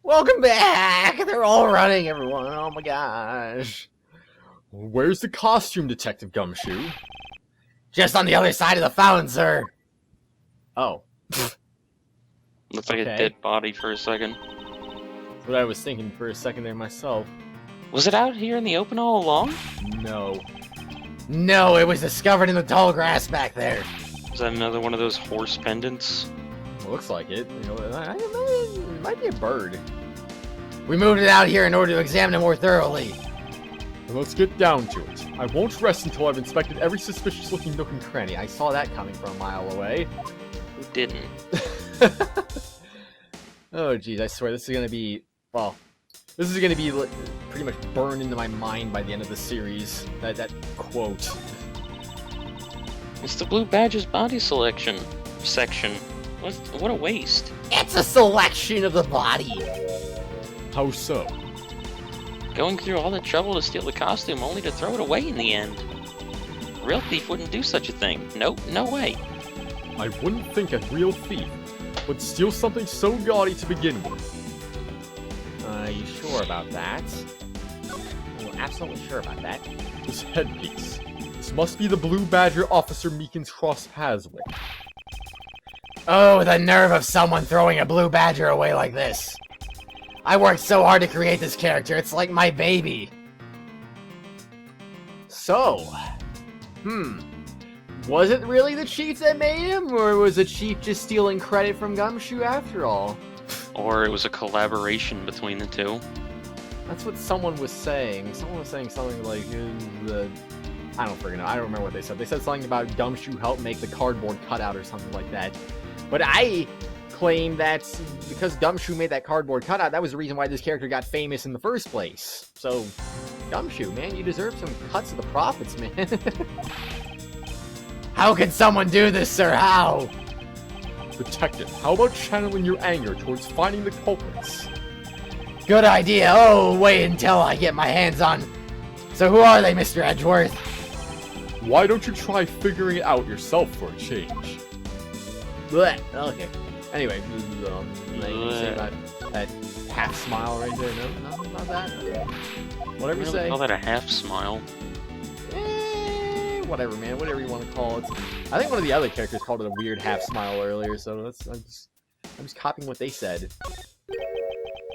Welcome back! They're all running, everyone. Oh my gosh. Where's the costume, Detective Gumshoe? Just on the other side of the fountain, sir. Oh. Looks like a dead body for a second. That's what I was thinking for a second there myself. Was it out here in the open all along? No. No, it was discovered in the tall grass back there. Is that another one of those horse pendants? Looks like it. You know, it might be a bird. We moved it out here in order to examine it more thoroughly. Then let's get down to it. I won't rest until I've inspected every suspicious-looking nook and cranny. I saw that coming from a mile away. Who didn't? Oh, geez, I swear this is gonna be... Well, this is gonna be pretty much burned into my mind by the end of the series. That quote. It's the Blue Badge's body section. What a waste. It's a selection of the body. How so? Going through all the trouble to steal the costume only to throw it away in the end. A real thief wouldn't do such a thing. Nope, no way. I wouldn't think a real thief would steal something so gaudy to begin with. You sure about that? I'm absolutely sure about that. This headpiece. This must be the Blue Badger Officer Meekins crossed paths with. Oh, the nerve of someone throwing a blue badger away like this. I worked so hard to create this character, it's like my baby. So, was it really the Chief that made him, or was the Chief just stealing credit from Gumshoe after all? Or it was a collaboration between the two. That's what someone was saying. Someone was saying something like, I don't freaking know. I don't remember what they said. They said something about Gumshoe helped make the cardboard cutout or something like that. But I claim that because Gumshoe made that cardboard cutout, that was the reason why this character got famous in the first place. So, Gumshoe, man, you deserve some cuts of the profits, man. How can someone do this, sir? How? Detective, how about channeling your anger towards finding the culprits? Good idea. Oh, wait until I get my hands on... So who are they, Mr. Edgeworth? Why don't you try figuring it out yourself for a change? Blech. Okay. Anyway, anything you say about that half smile right there? No, nothing about that? Whatever you say. Call that a half smile. Whatever, man. Whatever you want to call it. I think one of the other characters called it a weird half smile earlier, so I'm just copying what they said.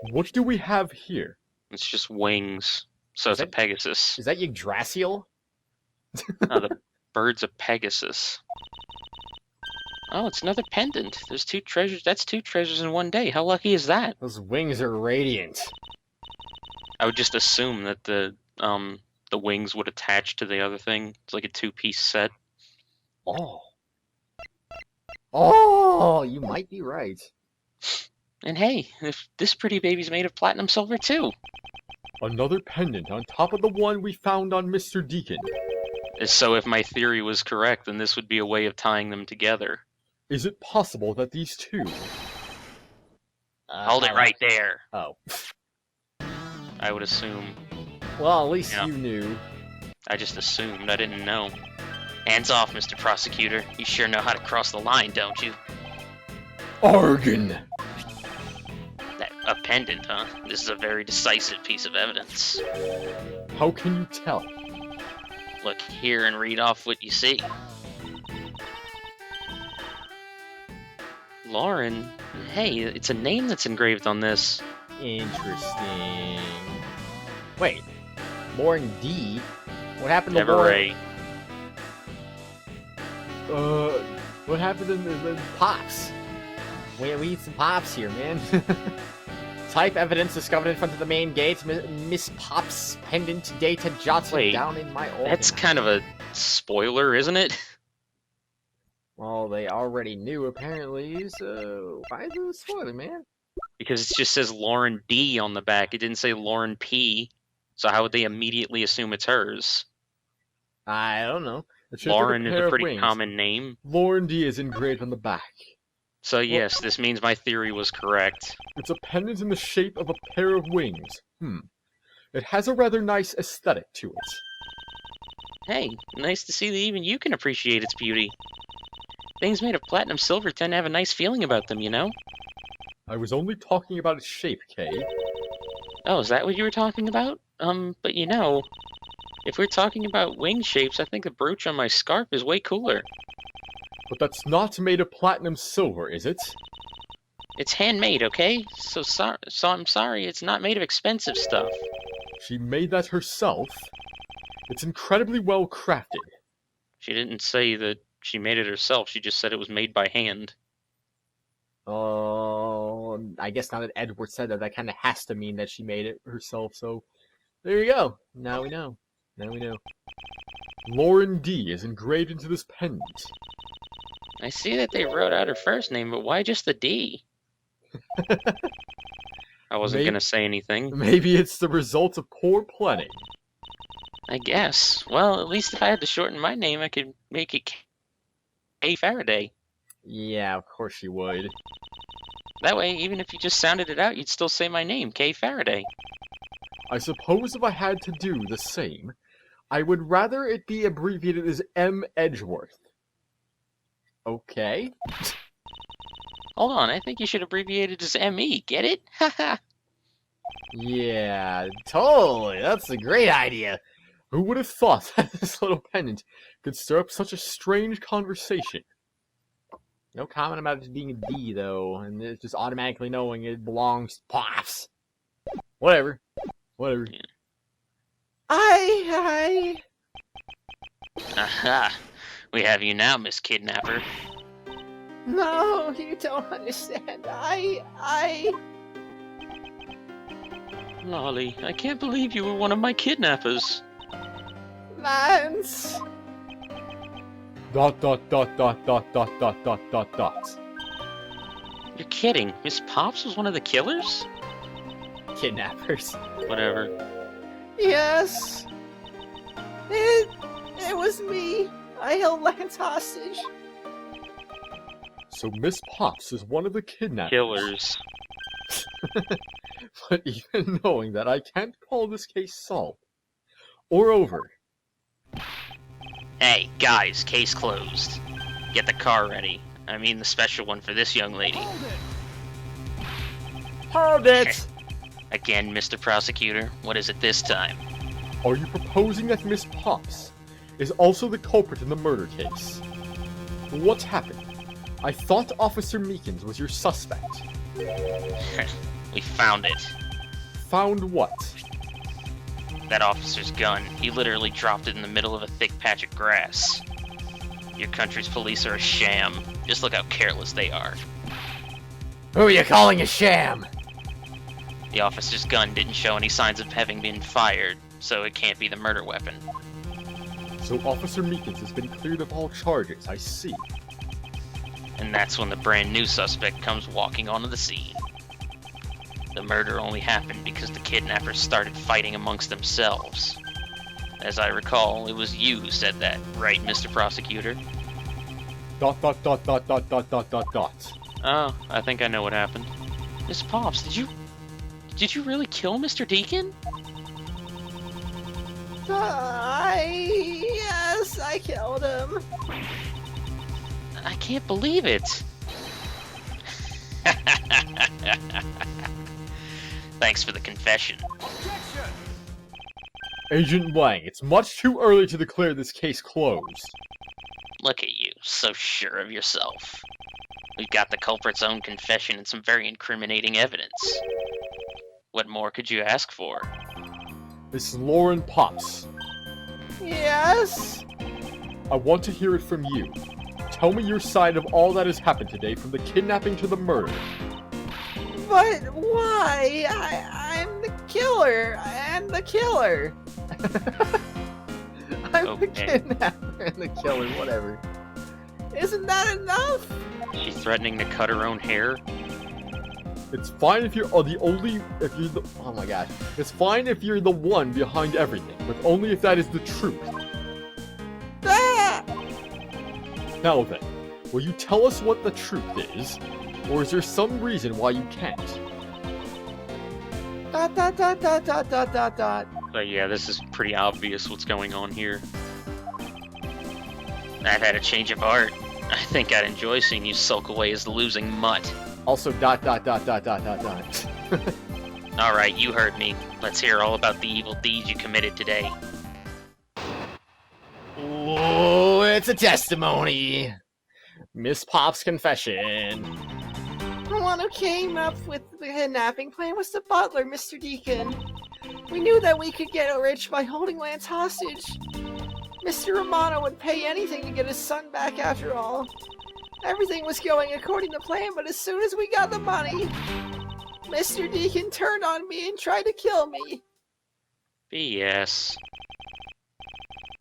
What do we have here? It's just wings. So it's a Pegasus. Is that Yggdrasil? No, the bird's a Pegasus. Oh, it's another pendant. There's two treasures. That's two treasures in one day. How lucky is that? Those wings are radiant. I would just assume that the wings would attach to the other thing. It's like a two-piece set. Oh, you might be right. And hey, if this pretty baby's made of platinum silver too. Another pendant on top of the one we found on Mr. Deacon. So if my theory was correct, then this would be a way of tying them together. Is it possible that these two... Hold it right there. Oh. I would assume. Well, at least you knew. I just assumed. I didn't know. Hands off, Mr. Prosecutor. You sure know how to cross the line, don't you? Argon! A pendant, huh? This is a very decisive piece of evidence. How can you tell? Look here and read off what you see. Lauren? Hey, it's a name that's engraved on this. Interesting. Wait. Lauren D? What happened to Never Lauren? Ray. What happened to the Pops? We need some Pops here, man. Type evidence discovered in front of the main gate. Miss Pop's pendant data jotted down in my organ. That's kind of a spoiler, isn't it? Well, they already knew, apparently, so why is it a spoiler, man? Because it just says Lauren D on the back. It didn't say Lauren P. So how would they immediately assume it's hers? I don't know. Lauren is a pretty common name. Lauren D is engraved on the back. So yes, this means my theory was correct. It's a pendant in the shape of a pair of wings. It has a rather nice aesthetic to it. Hey, nice to see that even you can appreciate its beauty. Things made of platinum silver tend to have a nice feeling about them, you know? I was only talking about its shape, Kay. Oh, is that what you were talking about? But you know, if we're talking about wing shapes, I think the brooch on my scarf is way cooler. But that's not made of platinum silver, is it? It's handmade, okay? So I'm sorry, it's not made of expensive stuff. She made that herself. It's incredibly well crafted. She didn't say that she made it herself, she just said it was made by hand. I guess now that Edward said that, that kind of has to mean that she made it herself, so there you go. Now we know. Now we know. Lauren D is engraved into this pendant. I see that they wrote out her first name, but why just the D? I wasn't gonna say anything. Maybe it's the result of poor planning. I guess. Well, at least if I had to shorten my name, I could make it K. Faraday. Yeah, of course she would. That way, even if you just sounded it out, you'd still say my name, K. Faraday. I suppose if I had to do the same, I would rather it be abbreviated as M. Edgeworth. Okay. Hold on, I think you should abbreviate it as ME, get it? Haha. Yeah, totally. That's a great idea. Who would have thought that this little pendant could stir up such a strange conversation? No comment about it being a D, though, and it's just automatically knowing it belongs to Pops. Whatever. Whatever. Yeah. Aha! We have you now, Miss Kidnapper. No, you don't understand. Lolly, I can't believe you were one of my kidnappers. Lance. ... You're kidding. Miss Pops was one of the killers? Kidnappers. Whatever. Yes. It was me. I held Lance hostage. So Miss Pops is one of the kidnappers. Killers. But even knowing that I can't call this case solved or over. Hey, guys, case closed. Get the car ready. I mean the special one for this young lady. Hold it! Again, Mr. Prosecutor, what is it this time? Are you proposing that Miss Pops is also the culprit in the murder case? What happened? I thought Officer Meekins was your suspect. We found it. Found what? That officer's gun. He literally dropped it in the middle of a thick patch of grass. Your country's police are a sham. Just look how careless they are. Who are you calling a sham? The officer's gun didn't show any signs of having been fired, so it can't be the murder weapon. So Officer Meekins has been cleared of all charges, I see. And that's when the brand new suspect comes walking onto the scene. The murder only happened because the kidnappers started fighting amongst themselves. As I recall, it was you who said that, right, Mr. Prosecutor? ... Dot. Oh, I think I know what happened. Miss Pops, did you really kill Mr. Deacon? Yes, I killed him. I can't believe it. Thanks for the confession. Agent Lang, it's much too early to declare this case closed. Look at you, so sure of yourself. We've got the culprit's own confession and some very incriminating evidence. What more could you ask for? Miss Lauren Pops, Yes. I want to hear it from you. Tell me your side of all that has happened today, from the kidnapping to the murder. But why? I'm the killer. I'm the killer. I'm the Okay. kidnapper and the killer, whatever. Isn't that enough? She's threatening to cut her own hair? It's fine if you're oh my gosh. It's fine if you're the one behind everything, but only if that is the truth. Ah! Now then, will you tell us what the truth is? Or is there some reason why you can't? ... But yeah, this is pretty obvious what's going on here. I've had a change of heart. I think I'd enjoy seeing you sulk away as the losing mutt. Also, ... Alright, you heard me. Let's hear all about the evil deeds you committed today. Oh, it's a testimony. Miss Pop's confession. The one who came up with the kidnapping plan was the butler, Mr. Deacon. We knew that we could get rich by holding Lance hostage. Mr. Romano would pay anything to get his son back after all. Everything was going according to plan, but as soon as we got the money, Mr. Deacon turned on me and tried to kill me. BS.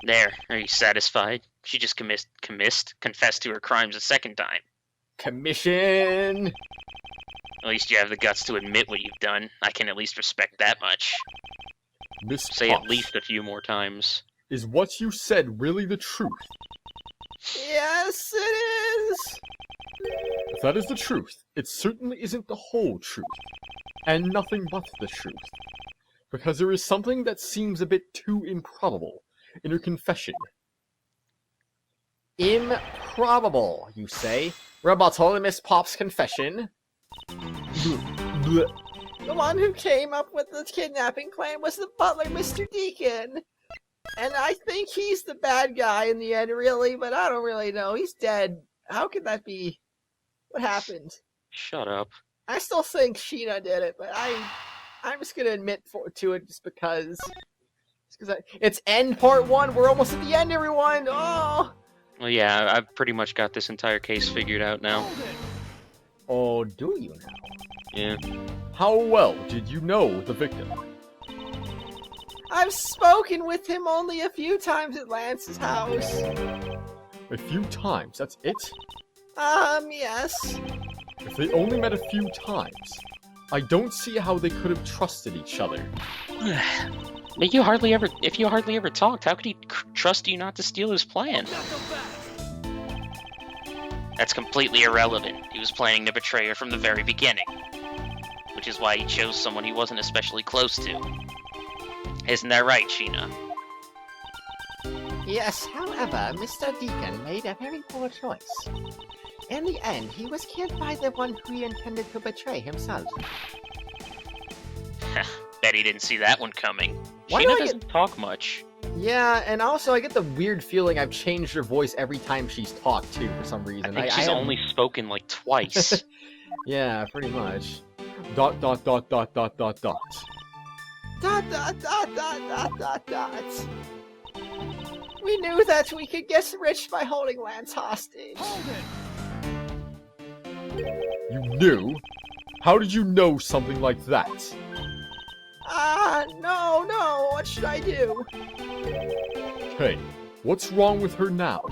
There, are you satisfied? She just confessed to her crimes a second time. Commission. At least you have the guts to admit what you've done. I can at least respect that much. Miss Say Potts, at least a few more times. is what you said really the truth? Yes, it is. If that is the truth, it certainly isn't the whole truth. And nothing but the truth. Because there is something that seems a bit too improbable in her confession. Improbable, you say? Rebuttal in Miss Pop's confession. The one who came up with the kidnapping plan was the butler, Mr. Deacon. And I think he's the bad guy in the end, really, but I don't really know. He's dead. How could that be? What happened? Shut up. I still think Sheena did it, but I'm just gonna admit to it just because. It's end part 1. We're almost at the end, everyone. Oh. Well, yeah, I've pretty much got this entire case figured out now. Oh, do you now? Yeah. How well did you know the victim? I've spoken with him only a few times at Lance's house. A few times, that's it? Yes. If they only met a few times, I don't see how they could have trusted each other. But if you hardly ever talked, how could he trust you not to steal his plan? That's completely irrelevant. He was planning to betray her from the very beginning. Which is why he chose someone he wasn't especially close to. Isn't that right, Sheena? Yes, however, Mr. Deacon made a very poor choice. In the end, he was killed by the one who he intended to betray himself. Bet he didn't see that one coming. Why do Sheena I doesn't talk much. Yeah, and also I get the weird feeling I've changed her voice every time she's talked too, for some reason. I think she's only spoken like twice. Yeah, pretty much. ... Dot. Dot, dot, dot, dot, dot, dot. We knew that we could get rich by holding Lance hostage. You knew? How did you know something like that? No, what should I do? Hey, what's wrong with her now?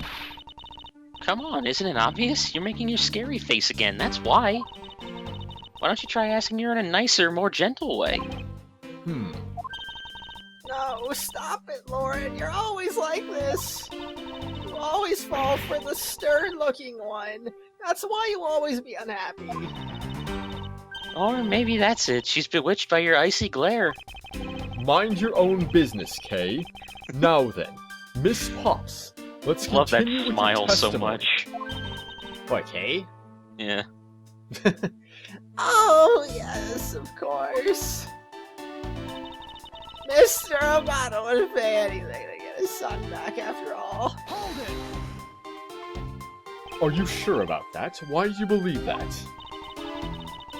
Come on, isn't it obvious? You're making your scary face again, that's why. Why don't you try asking her in a nicer, more gentle way? No, stop it, Lauren. You're always like this. You always fall for the stern-looking one. That's why you'll always be unhappy. Or maybe that's it. She's bewitched by your icy glare. Mind your own business, Kay. Now then, Miss Pops, let's Love that continue with smile your so testimony. much. What, Kay? Yeah. Oh, yes, of course. Mr. Romano would pay anything to get his son back after all. Are you sure about that? Why do you believe that?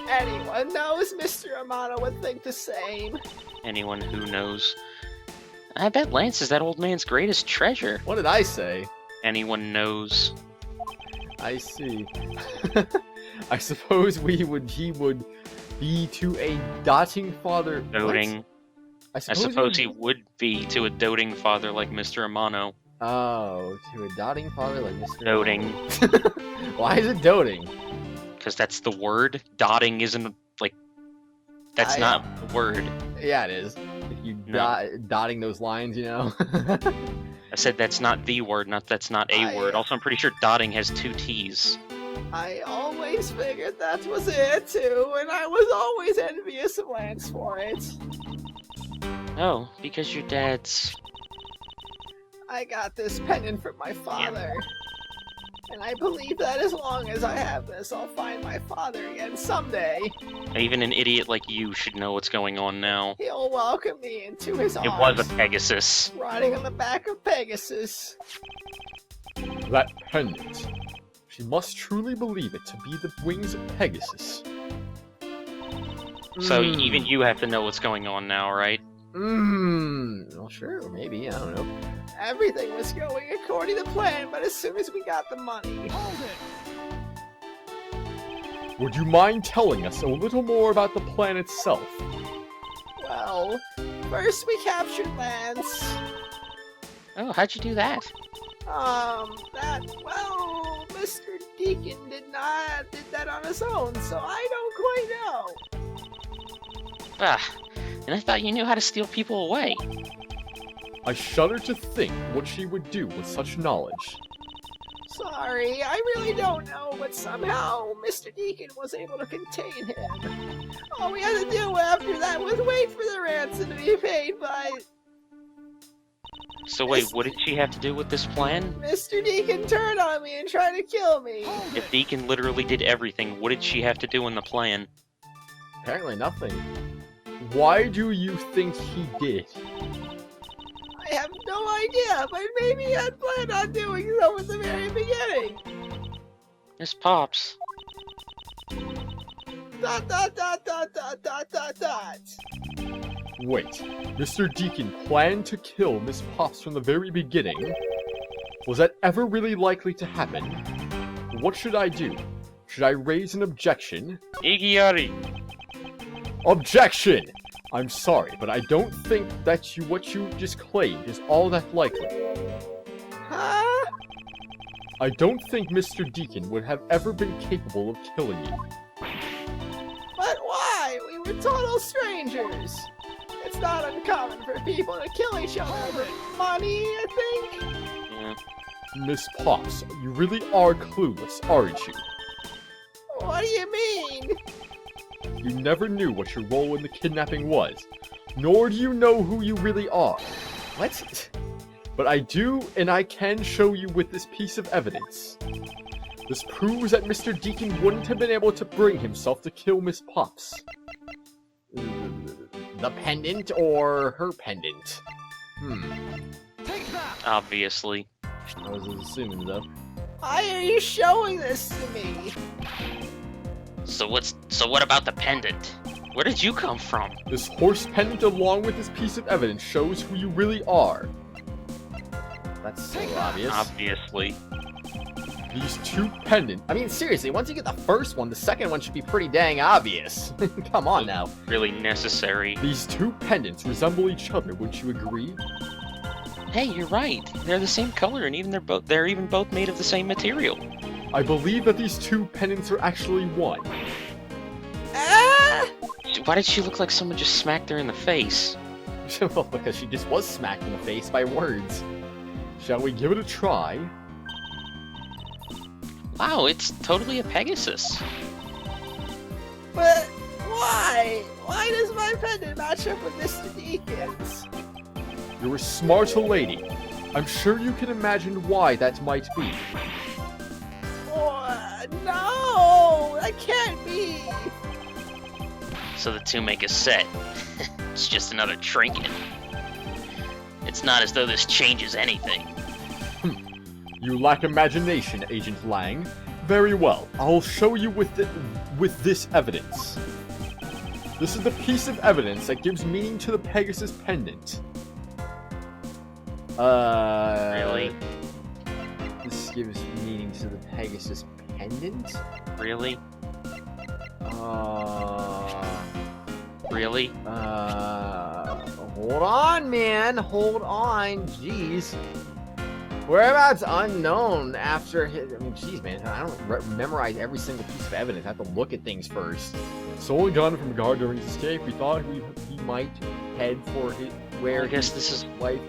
Anyone knows Mr. Romano would think the same. Anyone who knows. I bet Lance is that old man's greatest treasure. What did I say? Anyone knows. I see. I suppose he would be to a doting father. Doting. What? I suppose he would be to a doting father like Mr. Amano. Oh, to a doting father like Mr. Doting. Why is it doting? Because that's the word. Dotting isn't, like... That's not the word. Yeah, it is. If you dotting those lines, you know? I said that's not the word, that's not a word. Also, I'm pretty sure dotting has 2 T's. I always figured that was it, too, and I was always envious of Lance for it. Oh, because your dad's... I got this pendant from my father. And I believe that as long as I have this, I'll find my father again someday. Even an idiot like you should know what's going on now. He'll welcome me into his It arms. was a Pegasus. Riding on the back of Pegasus. That pendant. She must truly believe it to be the wings of Pegasus. So even you have to know what's going on now, right? Well, sure, maybe, I don't know. Everything was going according to plan, but as soon as we got the money... Would you mind telling us a little more about the plan itself? Well, first we captured Lance. Oh, how'd you do that? Mr. Deacon did that on his own, so I don't quite know. Ah, and I thought you knew how to steal people away. I shudder to think what she would do with such knowledge. Sorry, I really don't know, but somehow Mr. Deacon was able to contain him. All we had to do after that was wait for the ransom to be paid by... So wait, what did she have to do with this plan? Mr. Deacon turned on me and tried to kill me. If Deacon literally did everything, what did she have to do in the plan? Apparently nothing. Why do you think he did? I have no idea, but maybe he had planned on doing so at the very beginning. Miss Pops. ... Wait, Mr. Deacon planned to kill Miss Pops from the very beginning? Was that ever really likely to happen? What should I do? Should I raise an objection? Iggyari! Objection! I'm sorry, but I don't think that what you just claimed is all that likely. Huh? I don't think Mr. Deacon would have ever been capable of killing you. But why? We were total strangers. It's not uncommon for people to kill each other over money, I think. Yeah. Miss Pops, you really are clueless, aren't you? What do you mean? You never knew what your role in the kidnapping was, nor do you know who you really are. What? But I do, and I can show you with this piece of evidence. This proves that Mr. Deacon wouldn't have been able to bring himself to kill Miss Pops. The pendant or her pendant? Obviously. I was assuming, though. Why are you showing this to me? So what about the pendant? Where did you come from? This horse pendant along with this piece of evidence shows who you really are. That's so obvious. Obviously. These two pendants... I mean, seriously, once you get the first one, the second one should be pretty dang obvious. Come on now. Really necessary. These two pendants resemble each other, wouldn't you agree? Hey, you're right. They're the same color, and they're even both made of the same material. I believe that these two pendants are actually one. Ah! Why did she look like someone just smacked her in the face? Well, because she just was smacked in the face by words. Shall we give it a try? Wow, it's totally a Pegasus. But why? Why does my pendant match up with Mr. Deacon's? You're a smart lady. I'm sure you can imagine why that might be. No, that can't be. So the two make a set. It's just another trinket. It's not as though this changes anything. You lack imagination, Agent Lang. Very well, I'll show you with this evidence. This is the piece of evidence that gives meaning to the Pegasus pendant. Really? This gives meaning to the Pegasus pendant? Really? Really? Really? Hold on, man. Hold on. Jeez. Whereabouts unknown after his... I mean, jeez, man. I don't memorize every single piece of evidence. I have to look at things first. Solely gone from guard during his escape, we thought he might head for I guess this is... wife.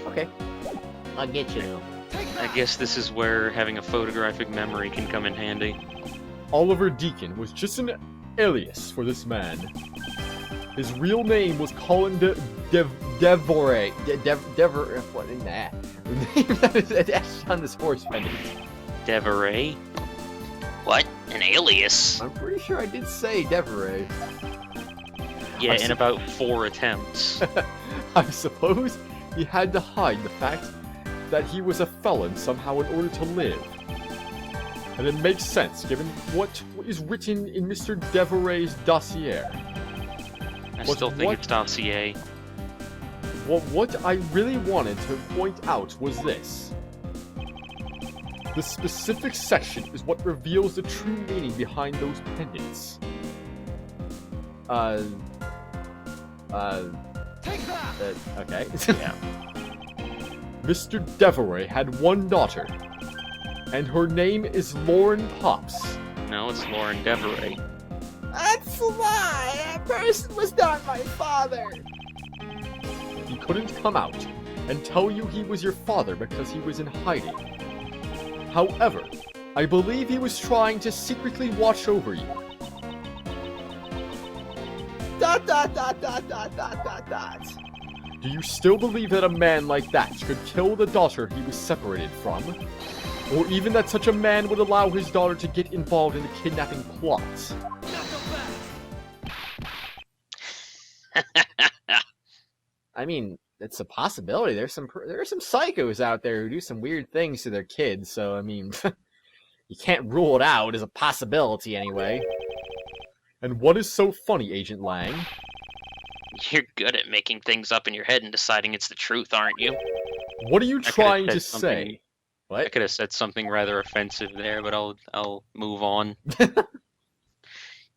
Okay. I'll get you now. I guess this is where having a photographic memory can come in handy. Oliver Deacon was just an alias for this man. His real name was Colin Devore. What in that? The name that is attached on this horse pendant. Deveray? What? An alias? I'm pretty sure I did say Deveray. Yeah, in about 4 attempts. I suppose he had to hide the fact that he was a felon somehow in order to live. And it makes sense, given what is written in Mr. Deveray's dossier. I still think it's dossier. What I really wanted to point out was this. The specific section is what reveals the true meaning behind those pendants. Take that! Okay. Yeah. Mr. Deveray had one daughter, and her name is Lauren Pops. No, it's Lauren Deveray. That's a lie! That person was not my father! He couldn't come out and tell you he was your father because he was in hiding. However, I believe he was trying to secretly watch over you. ... Do you still believe that a man like that could kill the daughter he was separated from? Or even that such a man would allow his daughter to get involved in the kidnapping plot? I mean, it's a possibility. There are some psychos out there who do some weird things to their kids, so I mean, you can't rule it out as a possibility anyway. And what is so funny, Agent Lang? You're good at making things up in your head and deciding it's the truth, aren't you? What are you trying to say? I What? could have said something rather offensive there, but I'll move on.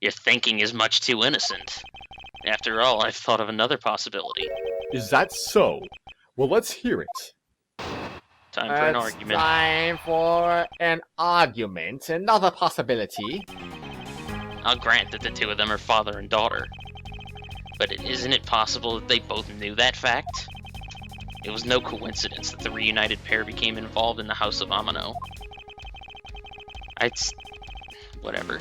Your thinking is much too innocent. After all, I've thought of another possibility. Is that so? Well, let's hear it. Time for an argument. Time for an argument. Another possibility. I'll grant that the two of them are father and daughter. But isn't it possible that they both knew that fact? It was no coincidence that the reunited pair became involved in the House of Amano. Whatever.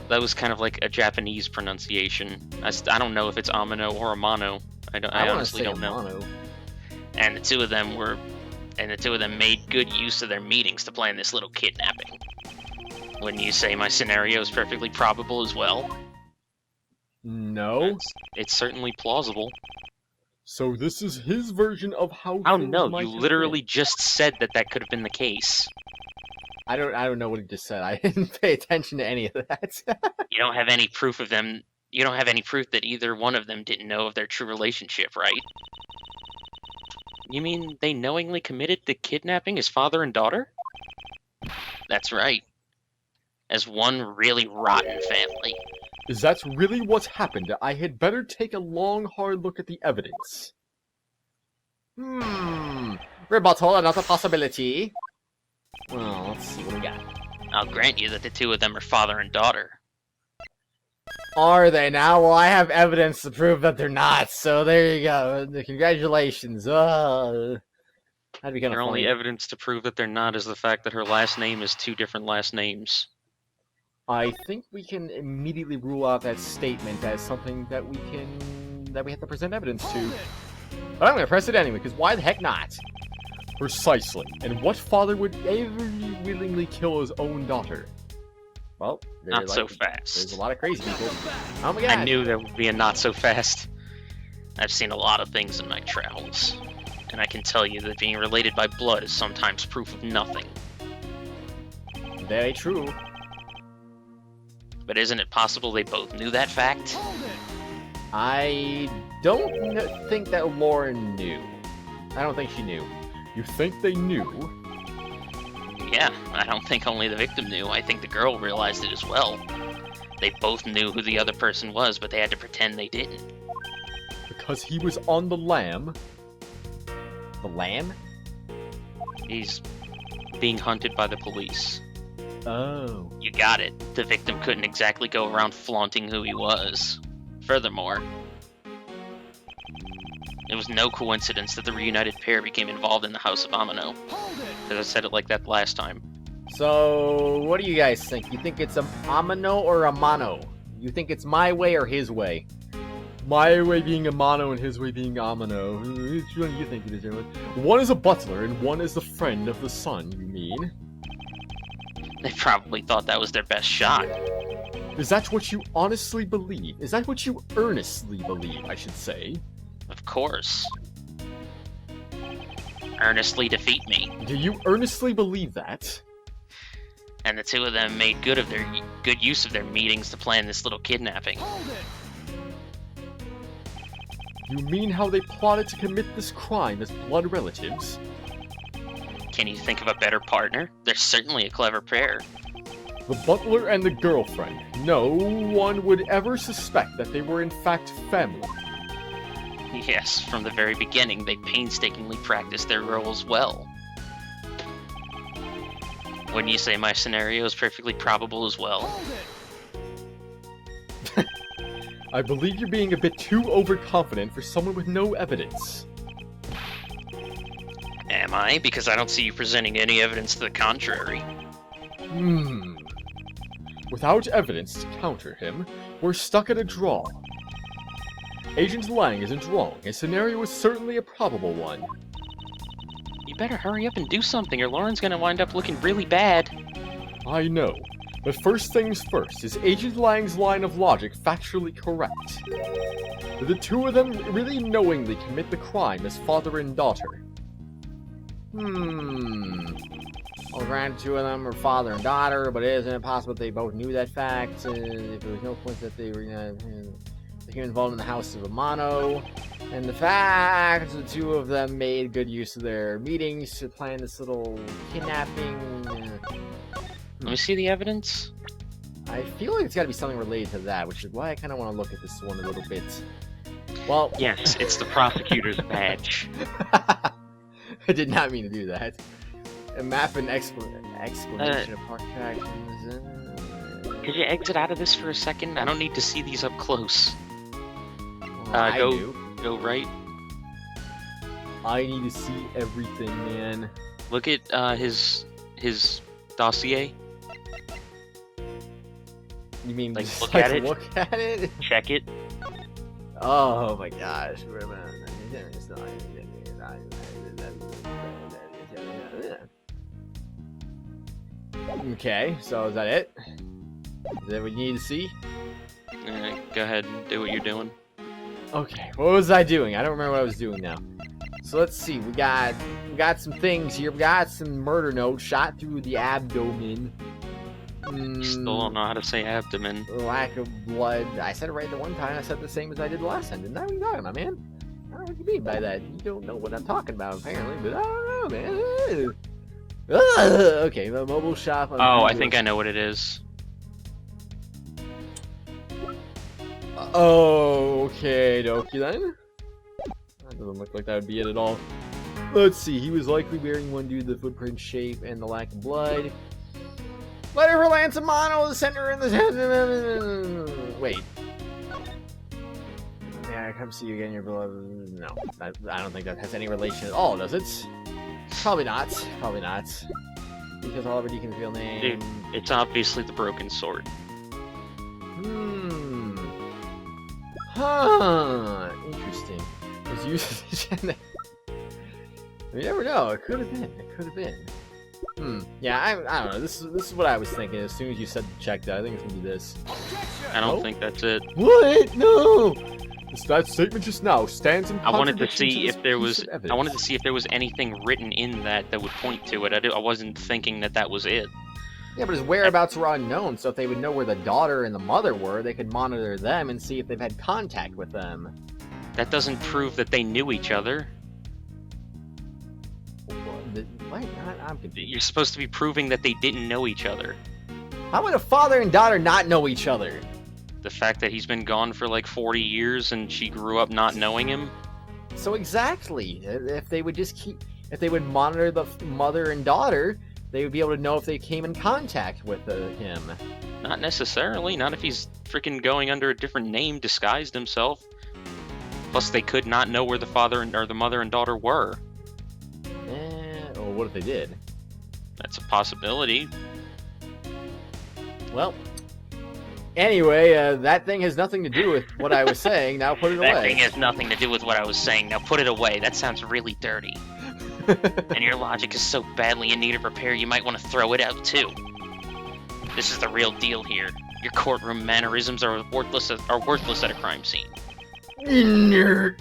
That was kind of like a Japanese pronunciation. I don't know if it's Amano or Amano. I honestly don't know. And the two of them made good use of their meetings to plan this little kidnapping. Wouldn't you say my scenario is perfectly probable as well? No. It's certainly plausible. So this is his version of how. Oh things no! might You have literally been. just said that could have been the case. I don't know what he just said. I didn't pay attention to any of that. You don't have any proof of them. You don't have any proof that either one of them didn't know of their true relationship, right? You mean they knowingly committed the kidnapping as father and daughter? That's right. As one really rotten family. Is that really what's happened? I had better take a long, hard look at the evidence. Rebuttal, another possibility. Well, let's see what we got. I'll grant you that the two of them are father and daughter. Are they now? Well, I have evidence to prove that they're not, so there you go. Congratulations. That'd be kind Their of funny. only evidence to prove that they're not is the fact that her last name is 2 different last names. I think we can immediately rule out that statement as something that we have to present evidence to. But I'm going to press it anyway, because why the heck not? Precisely. And what father would ever willingly kill his own daughter? Well, Not so there's fast. a lot of crazy people. Oh my god. I knew there would be a not so fast. I've seen a lot of things in my travels, and I can tell you that being related by blood is sometimes proof of nothing. Very true. But isn't it possible they both knew that fact? I don't think that Lauren knew. I don't think she knew. You think they knew? Yeah, I don't think only the victim knew. I think the girl realized it as well. They both knew who the other person was, but they had to pretend they didn't. Because he was on the lam. The lamb? He's being hunted by the police. Oh. You got it. The victim couldn't exactly go around flaunting who he was. Furthermore, it was no coincidence that the reunited pair became involved in the House of Amano. Because I said it like that last time. So, what do you guys think? You think it's a Amano or a Mano? You think it's my way or his way? My way being Amano and his way being Amano. Which one do you think it is, everyone? One is a butler and one is the friend of the son, you mean? They probably thought that was their best shot. Is that what you honestly believe? Is that what you earnestly believe, I should say? Of course. Earnestly defeat me. Do you earnestly believe that? And the two of them made good use of their meetings to plan this little kidnapping. You mean how they plotted to commit this crime as blood relatives? Can you think of a better partner? They're certainly a clever pair. The butler and the girlfriend. No one would ever suspect that they were in fact family. Yes, from the very beginning, they painstakingly practiced their roles well. Wouldn't you say my scenario is perfectly probable as well? I believe you're being a bit too overconfident for someone with no evidence. Am I? Because I don't see you presenting any evidence to the contrary. Without evidence to counter him, we're stuck at a draw. Agent Lang isn't wrong. His scenario is certainly a probable one. You better hurry up and do something, or Lauren's gonna wind up looking really bad. I know. But first things first, is Agent Lang's line of logic factually correct? Did the two of them really knowingly commit the crime as father and daughter? Well, granted, two of them are father and daughter, but isn't it possible they both knew that fact? If there was no point that they were involved in the house of Amano, and the fact the two of them made good use of their meetings to plan this little kidnapping. Let me see the evidence. I feel like it's got to be something related to that, which is why I kind of want to look at this one a little bit. Well, Yes, it's the prosecutor's badge. I did not mean to do that. A map and explanation of park attractions. Could you exit out of this for a second? I don't need to see these up close. I go- do. Go right. I need to see everything, man. Look at his dossier. You mean Like, just, look at it? Look at it. Check it. Oh my gosh. Okay, so is that it? Is that what you need to see? Go ahead and do what you're doing. Okay, what was I doing? I don't remember what I was doing now. So let's see. We got some things here. We got some murder notes shot through the abdomen. Still don't know how to say abdomen. Lack of blood. I said it right the one time. I said the same as I did the last time. Didn't I? What are you talking about, man? I don't know what you mean by that. You don't know what I'm talking about, apparently. But I don't know, man. Okay, the mobile shop. Oh, I think I know what it is. Okay, dokie then. That doesn't look like that would be it at all. Let's see. He was likely wearing one due to the footprint shape and the lack of blood. Letter for Lance Amano, the center in the... Wait. Yeah, I come see you again. Your blood... No, I don't think that has any relation at all, does it? Probably not. Probably not. Because Oliver Deacon's real name... Dude, it's obviously the broken sword. Huh. Interesting. Was used... You never know. It could have been. It could have been. Yeah, I don't know. This is what I was thinking as soon as you said check that. I think it's gonna be this. I don't think that's it. What? No. That statement just now stands in I wanted to contradiction see this if there piece was. of evidence. I wanted to see if there was anything written in that would point to it. I wasn't thinking that was it. Yeah, but his whereabouts were unknown, so if they would know where the daughter and the mother were, they could monitor them and see if they've had contact with them. That doesn't prove that they knew each other. What? I'm confused. You're supposed to be proving that they didn't know each other. How would a father and daughter not know each other? The fact that he's been gone for like 40 years and she grew up not knowing him. So exactly, if they would if they would monitor the mother and daughter, they would be able to know if they came in contact with him. Not necessarily. Not if he's freaking going under a different name, disguised himself. Plus, they could not know where the father or the mother and daughter were. Or what if they did? That's a possibility. Well, Anyway, that thing has nothing to do with what I was saying. Now put it That away. thing has nothing to do with what I was saying. Now put it away. That sounds really dirty. And your logic is so badly in need of repair, you might want to throw it out too. This is the real deal here. Your courtroom mannerisms are worthless at a crime scene. Nerd.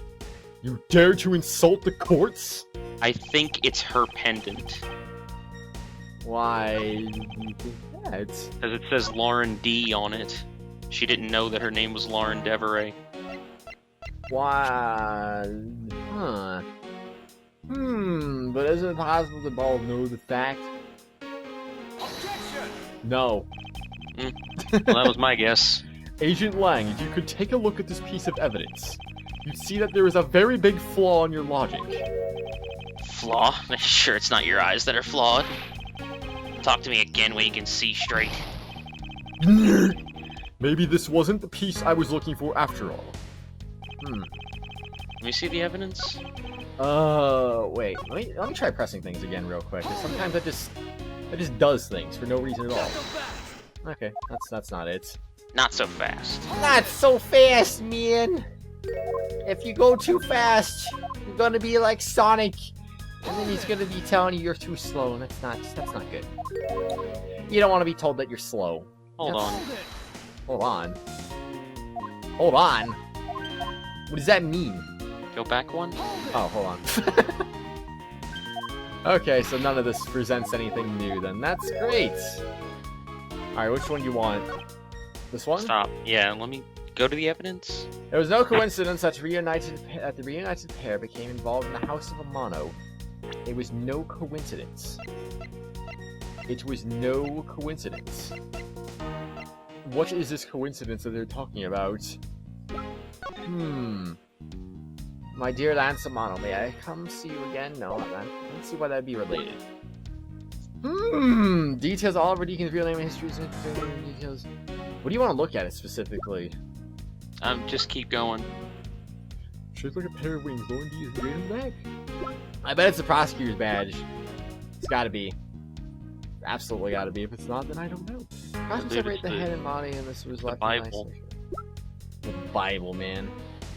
You dare to insult the courts? I think it's her pendant. Why do you think that? Because it says Lauren D on it. She didn't know that her name was Lauren Deveray. Why? Huh. But isn't it possible to both know the fact? Objection! No. Well, that was my guess. Agent Lang, if you could take a look at this piece of evidence, you'd see that there is a very big flaw in your logic. Flaw? Sure, it's not your eyes that are flawed. Talk to me again when you can see straight. Maybe this wasn't the piece I was looking for after all. Let me see the evidence. Wait. Let me try pressing things again real quick. 'Cause sometimes it just does things for no reason at all. Okay, that's not it. Not so fast. Not so fast, man. If you go too fast, you're gonna be like Sonic, and then he's gonna be telling you you're too slow, and that's not good. You don't want to be told that you're slow. Hold on. Hold on. Hold on. What does that mean? Go back one. Oh, hold on. Okay, so none of this presents anything new then. That's great. Alright, which one do you want? This one? Stop. Yeah, let me go to the evidence. It was no coincidence that the reunited pair became involved in the House of Amano. It was no coincidence. It was no coincidence. What is this coincidence that they're talking about? My dear Lance Amano, may I come see you again? No, let's see why that'd be related. Details all of our Deacon's real name and histories and details. What do you want to look at it specifically? Just keep going. Shaped like a pair of wings. Lauren D is the back. I bet it's the prosecutor's badge. It's gotta be. Absolutely gotta be. If it's not, then I don't know. How to separate the head and body, and this was left in Bible. isolation. The Bible, man.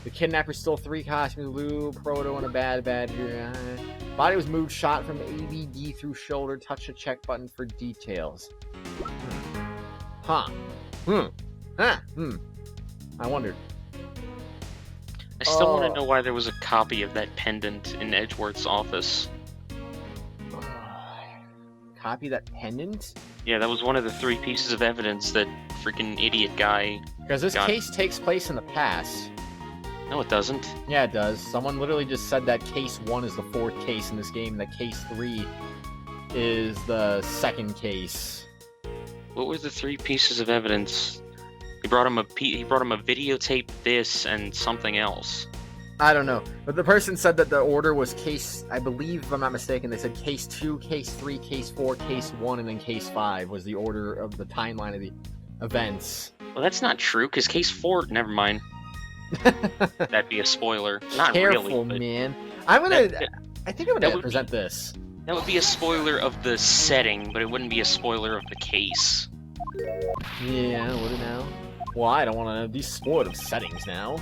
The kidnapper stole 3 costumes, Lou, Proto, and a bad badger. Body was moved, shot from ABD through shoulder. Touch the check button for details. I wondered. I still want to know why there was a copy of that pendant in Edgeworth's office. Copy that pendant? Yeah, that was one of the 3 pieces of evidence that freaking idiot guy. Because this got. case takes place in the past. No, it doesn't. Yeah, it does. Someone literally just said that case 1 is the 4th case in this game, and that case 3 is the 2nd case. What were the 3 pieces of evidence? He brought him a videotape, this, and something else. I don't know. But the person said that the order was case, I believe, if I'm not mistaken, they said case 2, case 3, case 4, case 1, and then case 5 was the order of the timeline of the events. Well, that's not true, because case 4, never mind. That'd be a spoiler. Not Careful, really, but man. I think I'm gonna present this. that would be a spoiler of the setting, but it wouldn't be a spoiler of the case. Yeah, would it now? Well, I don't want to be spoiled of settings now.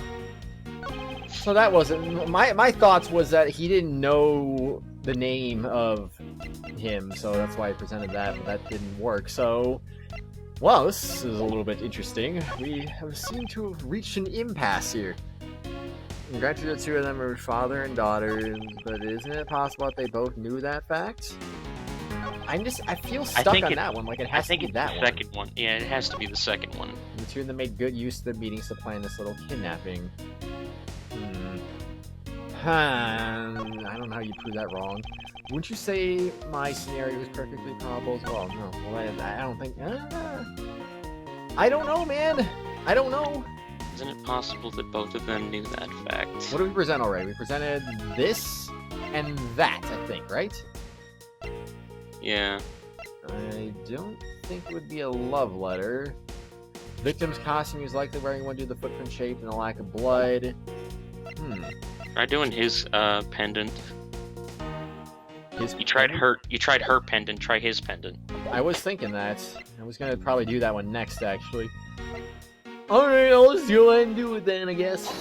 So that wasn't my thoughts. Was that he didn't know the name of him, so that's why I presented that, but that didn't work. So, well, this is a little bit interesting. We have seemed to have reached an impasse here. Granted, the 2 of them are father and daughter, but isn't it possible that they both knew that fact? I feel stuck on that one. Like, it has to be that one. I think it's the second one. Yeah, it has to be the second one. The 2 of them made good use of the meetings to plan this little kidnapping. I don't know how you prove that wrong. Wouldn't you say my scenario is perfectly probable as well? No. Well, I don't think... I don't know, man! I don't know! Isn't it possible that both of them knew that fact? What did we present already? We presented this and that, I think, right? Yeah. I don't think it would be a love letter. Victim's costume is likely wearing one due to the footprint shape and the lack of blood. Try doing his pendant. His You tried her pendant, try his pendant. I was thinking that. I was gonna probably do that one next, actually. Alright, I'll just go ahead and do it then, I guess.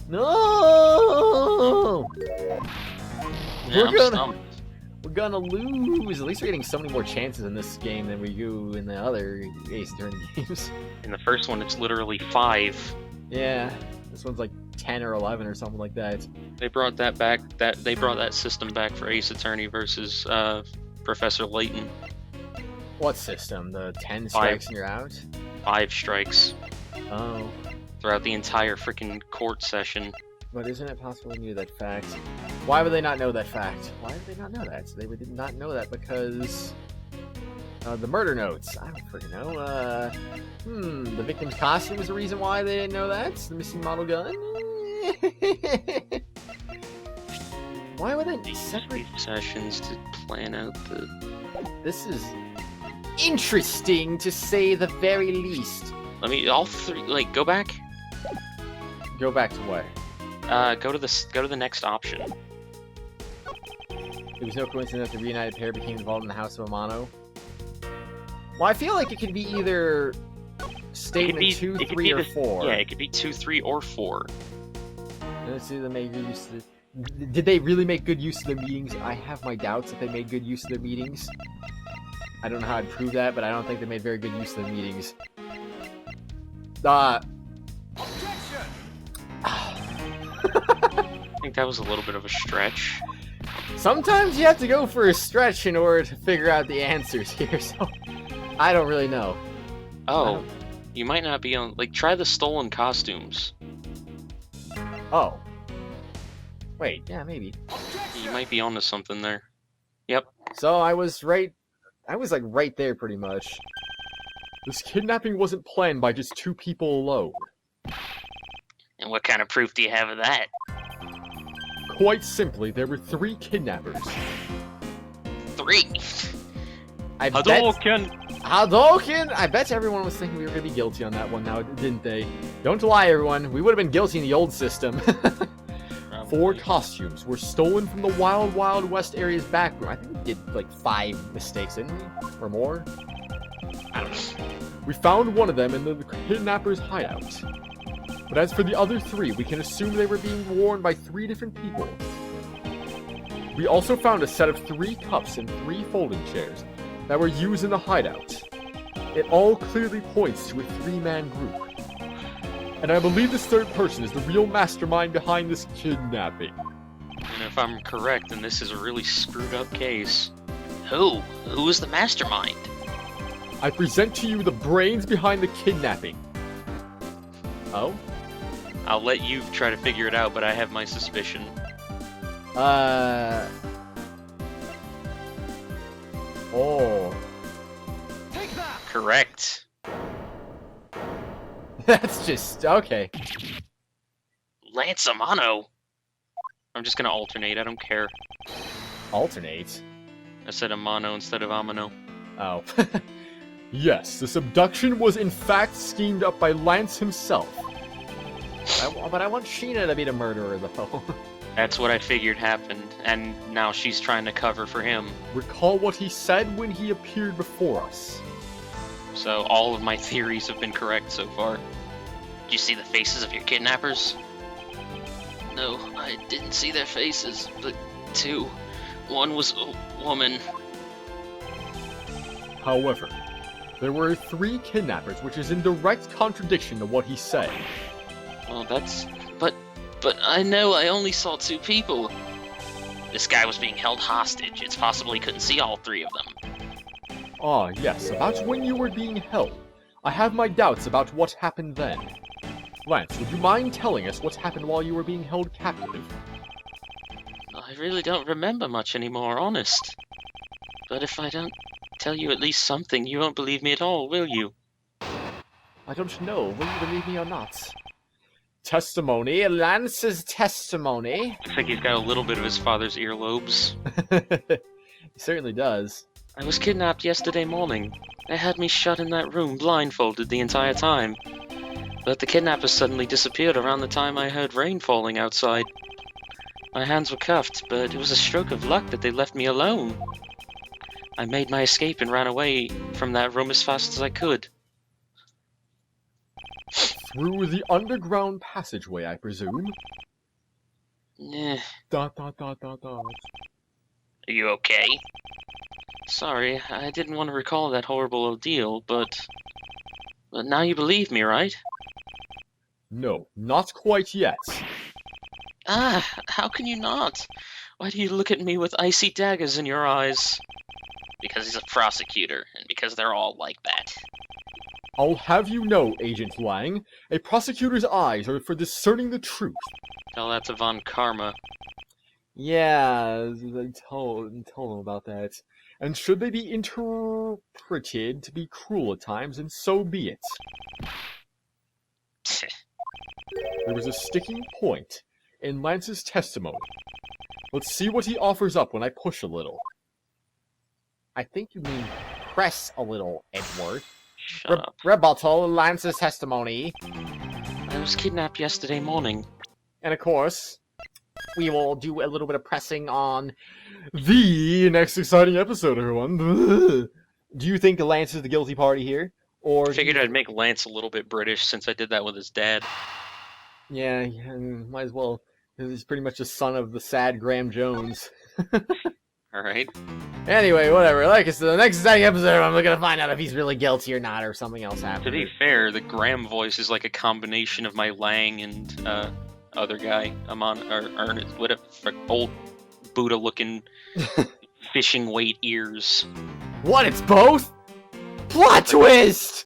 No! Yeah, We're gonna lose. At least we're getting so many more chances in this game than we do in the other Ace Attorney games. In the first one, it's literally 5. Yeah, this one's like 10 or 11 or something like that. They brought that back. They brought that system back for Ace Attorney versus Professor Layton. What system? The 10 strikes and you're out? 5 strikes. Oh. Throughout the entire freaking court session. But isn't it possible they knew that fact? Why would they not know that fact? Why would they not know that? So they did not know that because... the murder notes. I don't freaking know. The victim's costume was the reason why they didn't know that? The missing model gun? Why would they separate sessions to plan out the... This is interesting, to say the very least. Let me... All 3... Like, go back. Go back to what? Go to the next option. It was no coincidence that the reunited pair became involved in the House of Amano. Well, I feel like it could be either statement 2, 3, or 4. Yeah, it could be 2, 3, or 4. Let's see, they made good use of Did they really make good use of their meetings? I have my doubts that they made good use of their meetings. I don't know how I'd prove that, but I don't think they made very good use of their meetings. I think that was a little bit of a stretch. Sometimes you have to go for a stretch in order to figure out the answers here, so I don't really know. Oh, you might not be on... Like, try the stolen costumes. Oh. Wait, yeah, maybe. You might be onto something there. Yep. So I was right... I was, like, right there, pretty much. This kidnapping wasn't planned by just 2 people alone. And what kind of proof do you have of that? Quite simply, there were 3 kidnappers. 3? Hadouken! I bet everyone was thinking we were going to be guilty on that one now, didn't they? Don't lie, everyone. We would have been guilty in the old system. 4 costumes were stolen from the Wild Wild West area's back room. I think we did, like, 5 mistakes, didn't we? Or more? I don't know. We found one of them in the kidnapper's hideout. But as for the other 3, we can assume they were being worn by 3 different people. We also found a set of 3 cups and 3 folding chairs that were used in the hideout. It all clearly points to a 3-man group. And I believe this 3rd person is the real mastermind behind this kidnapping. And if I'm correct, then this is a really screwed up case. Who? Who is the mastermind? I present to you the brains behind the kidnapping. Oh? I'll let you try to figure it out, but I have my suspicion. Oh. Take that! Correct. That's just... okay. Lance Amano. I'm just gonna alternate, I don't care. Alternate? I said Amano instead of Amano. Oh. Yes, this abduction was in fact schemed up by Lance himself. But I want Sheena to be the murderer, though. That's what I figured happened, and now she's trying to cover for him. Recall what he said when he appeared before us. So all of my theories have been correct so far. Did you see the faces of your kidnappers? No, I didn't see their faces, but 2. One was a woman. However, there were 3 kidnappers, which is in direct contradiction to what he said. Well, that's... But I know I only saw 2 people. This guy was being held hostage. It's possible he couldn't see all 3 of them. Ah, yes, about when you were being held. I have my doubts about what happened then. Lance, would you mind telling us what happened while you were being held captive? I really don't remember much anymore, honest. But if I don't tell you at least something, you won't believe me at all, will you? I don't know. Will you believe me or not? Testimony. Lance's testimony. I think he's got a little bit of his father's earlobes. He certainly does. I was kidnapped yesterday morning. They had me shut in that room, blindfolded the entire time. But the kidnappers suddenly disappeared around the time I heard rain falling outside. My hands were cuffed, but it was a stroke of luck that they left me alone. I made my escape and ran away from that room as fast as I could. Through the underground passageway, I presume. Eh, Dot dot dot dot dot. are you okay? Sorry, I didn't want to recall that horrible ordeal, but now you believe me, right? No, not quite yet. Ah, how can you not? Why do you look at me with icy daggers in your eyes? Because he's a prosecutor, and because they're all like that. I'll have you know, Agent Lang, a prosecutor's eyes are for discerning the truth. Tell that to Von Karma. Yeah, I told him about that. And should they be interpreted to be cruel at times, then so be it. There was a sticking point in Lance's testimony. Let's see what he offers up when I push a little. I think you mean press a little, Edgeworth. Shut up. Rebuttal Lance's testimony. I was kidnapped yesterday morning. And of course, we will do a little bit of pressing on. The next exciting episode, everyone. Do you think Lance is the guilty party here? Or I figured I'd make Lance a little bit British since I did that with his dad. Yeah, might as well. He's pretty much the son of the sad Graham Jones. Alright. Anyway, whatever. Like I said, the next exciting episode, I'm gonna find out if he's really guilty or not, or something else happened. To be fair, the Graham voice is like a combination of my Lang and other guy, Amon, or Ernest, whatever, old Buddha-looking fishing weight ears. What? It's both? Plot twist!